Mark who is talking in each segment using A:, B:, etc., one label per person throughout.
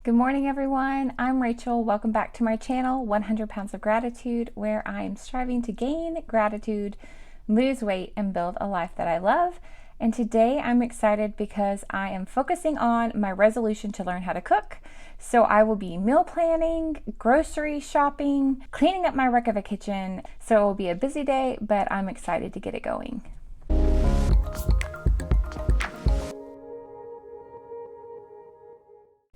A: Good morning, everyone. I'm Rachel. Welcome back to my channel, 100 Pounds of Gratitude, where I am striving to gain gratitude, lose weight, and build a life that I love. And today I'm excited because I am focusing on my resolution to learn how to cook. So I will be meal planning, grocery shopping, cleaning up my wreck of a kitchen. So it will be a busy day, but I'm excited to get it going.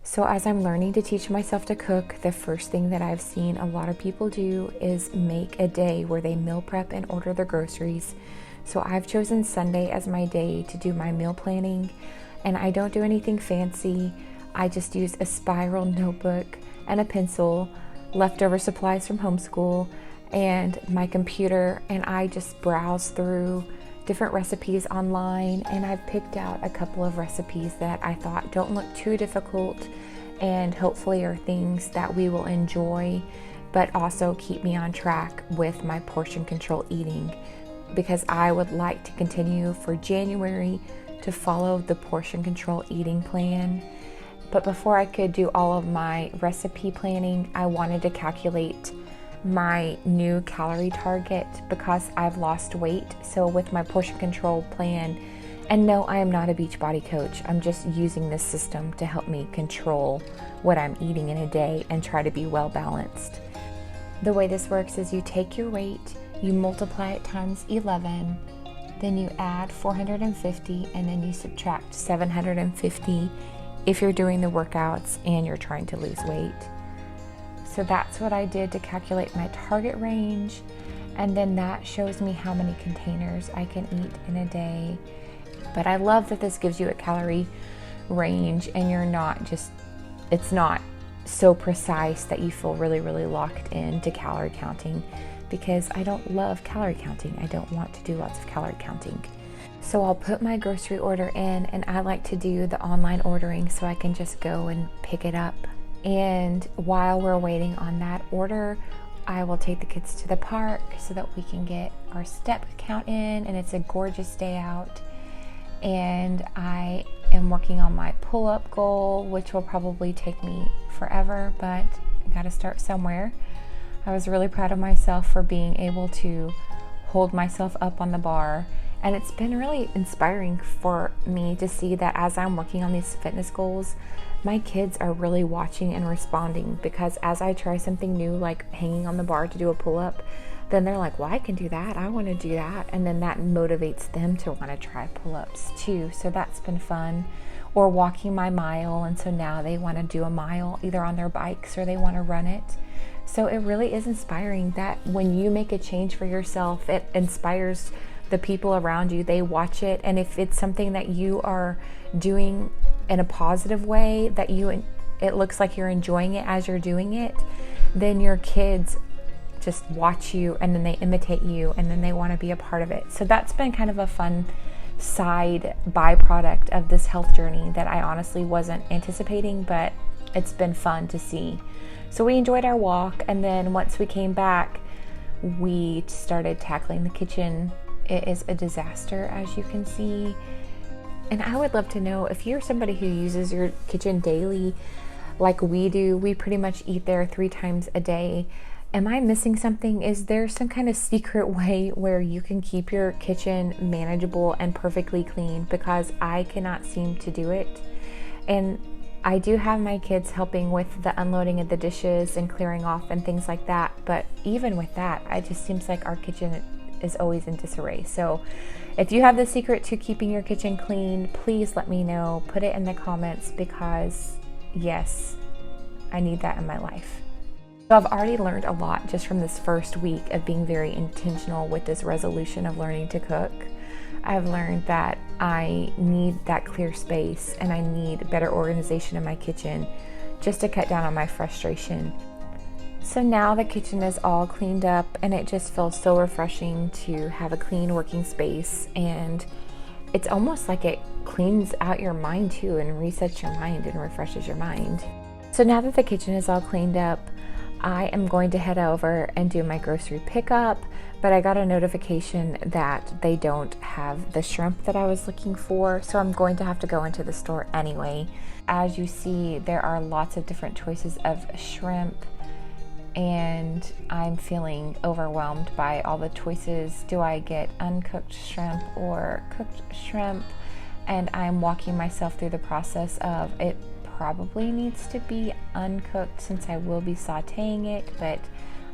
A: So as I'm learning to teach myself to cook, the first thing that I've seen a lot of people do is make a day where they meal prep and order their groceries. So I've chosen Sunday as my day to do my meal planning, and I don't do anything fancy. I just use a spiral notebook and a pencil, leftover supplies from homeschool, and my computer, and I just browse through different recipes online, and I've picked out a couple of recipes that I thought don't look too difficult and hopefully are things that we will enjoy, but also keep me on track with my portion control eating, because I would like to continue for January to follow the portion control eating plan. But before I could do all of my recipe planning, I wanted to calculate my new calorie target because I've lost weight. So with my portion control plan, and no, I am not a Beachbody coach. I'm just using this system to help me control what I'm eating in a day and try to be well balanced. The way this works is you take your weight, you multiply it times 11, then you add 450, and then you subtract 750 if you're doing the workouts and you're trying to lose weight. So that's what I did to calculate my target range, and then that shows me how many containers I can eat in a day. But I love that this gives you a calorie range, and it's not so precise that you feel really locked into calorie counting, because I don't love calorie counting. I don't want to do lots of calorie counting. So I'll put my grocery order in, and I like to do the online ordering so I can just go and pick it up. And while we're waiting on that order, I will take the kids to the park so that we can get our step count in, and it's a gorgeous day out. And I am working on my pull-up goal, which will probably take me forever, but I gotta start somewhere. I was really proud of myself for being able to hold myself up on the bar, and it's been really inspiring for me to see that as I'm working on these fitness goals, my kids are really watching and responding, because as I try something new, like hanging on the bar to do a pull-up, then they're like, well, I can do that, I want to do that, and then that motivates them to want to try pull-ups too. So that's been fun. Or walking my mile, and so now they want to do a mile either on their bikes or they want to run it. So it really is inspiring that when you make a change for yourself, it inspires the people around you. They watch it, and if it's something that you are doing in a positive way, that it looks like you're enjoying it as you're doing it, then your kids just watch you, and then they imitate you, and then they want to be a part of it. So that's been kind of a fun side byproduct of this health journey that I honestly wasn't anticipating, but it's been fun to see. So we enjoyed our walk, and then once we came back, we started tackling the kitchen. It is a disaster, as you can see. And I would love to know if you're somebody who uses your kitchen daily like we do. We pretty much eat there 3 times a day. Am I missing something? Is there some kind of secret way where you can keep your kitchen manageable and perfectly clean? Because I cannot seem to do it. And I do have my kids helping with the unloading of the dishes and clearing off and things like that. But even with that, it just seems like our kitchen is always in disarray. So if you have the secret to keeping your kitchen clean, please let me know. Put it in the comments, because yes, I need that in my life. So I've already learned a lot just from this first week of being very intentional with this resolution of learning to cook. I've learned that I need that clear space, and I need better organization in my kitchen just to cut down on my frustration. So now the kitchen is all cleaned up, and it just feels so refreshing to have a clean working space, and it's almost like it cleans out your mind too, and resets your mind and refreshes your mind. So now that the kitchen is all cleaned up, I am going to head over and do my grocery pickup, but I got a notification that they don't have the shrimp that I was looking for, so I'm going to have to go into the store anyway. as you see, there are lots of different choices of shrimp, and I'm feeling overwhelmed by all the choices. Do I get uncooked shrimp or cooked shrimp? And I'm walking myself through the process of it probably needs to be uncooked since I will be sauteing it, but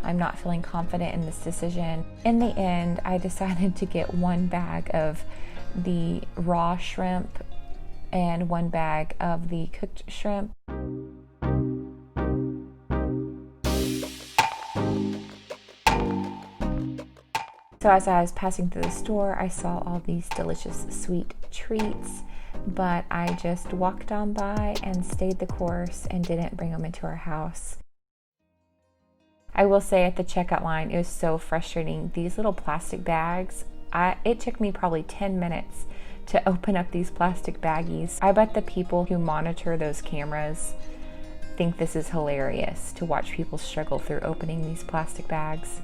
A: I'm not feeling confident in this decision. In the end, I decided to get one bag of the raw shrimp and one bag of the cooked shrimp. So as I was passing through the store, I saw all these delicious sweet treats, but I just walked on by and stayed the course and didn't bring them into our house. I will say at the checkout line, it was so frustrating. These little plastic bags, it took me probably 10 minutes to open up these plastic baggies. I bet the people who monitor those cameras think this is hilarious to watch people struggle through opening these plastic bags.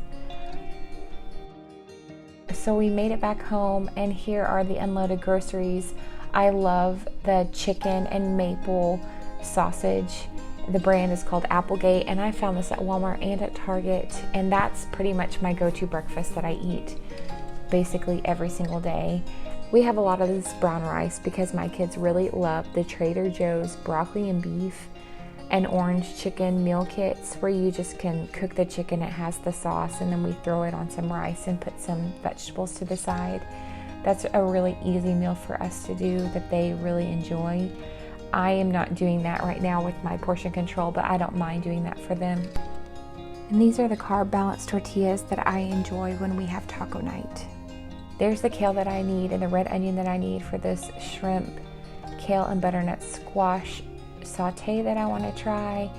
A: So we made it back home, and here are the unloaded groceries. I love the chicken and maple sausage. The brand is called Applegate, and I found this at Walmart and at Target, and that's pretty much my go-to breakfast that I eat basically every single day. We have a lot of this brown rice because my kids really love the Trader Joe's broccoli and beef and orange chicken meal kits, where you just can cook the chicken. It has the sauce, and then we throw it on some rice and put some vegetables to the side. That's a really easy meal for us to do that they really enjoy. I am not doing that right now with my portion control, but I don't mind doing that for them. And these are the carb balanced tortillas that I enjoy when we have taco night. There's the kale that I need and the red onion that I need for this shrimp, kale and butternut squash saute that I want to try.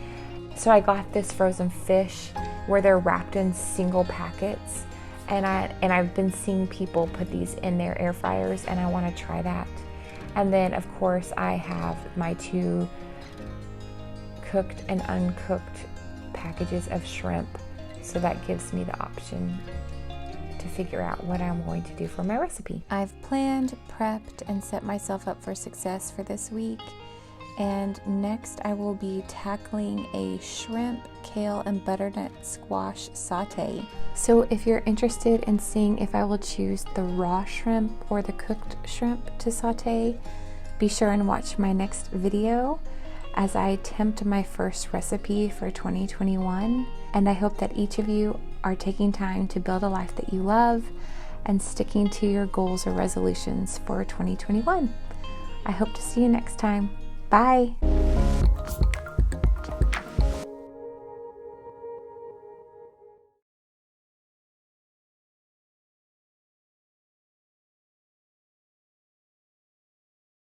A: So I got this frozen fish where they're wrapped in single packets, and I've been seeing people put these in their air fryers, and I want to try that. And then of course I have my 2 cooked and uncooked packages of shrimp, so that gives me the option to figure out what I'm going to do for my recipe. I've planned, prepped, and set myself up for success for this week. And next I will be tackling a shrimp, kale, and butternut squash saute. So if you're interested in seeing if I will choose the raw shrimp or the cooked shrimp to saute, be sure and watch my next video as I attempt my first recipe for 2021. And I hope that each of you are taking time to build a life that you love and sticking to your goals or resolutions for 2021. I hope to see you next time. Bye.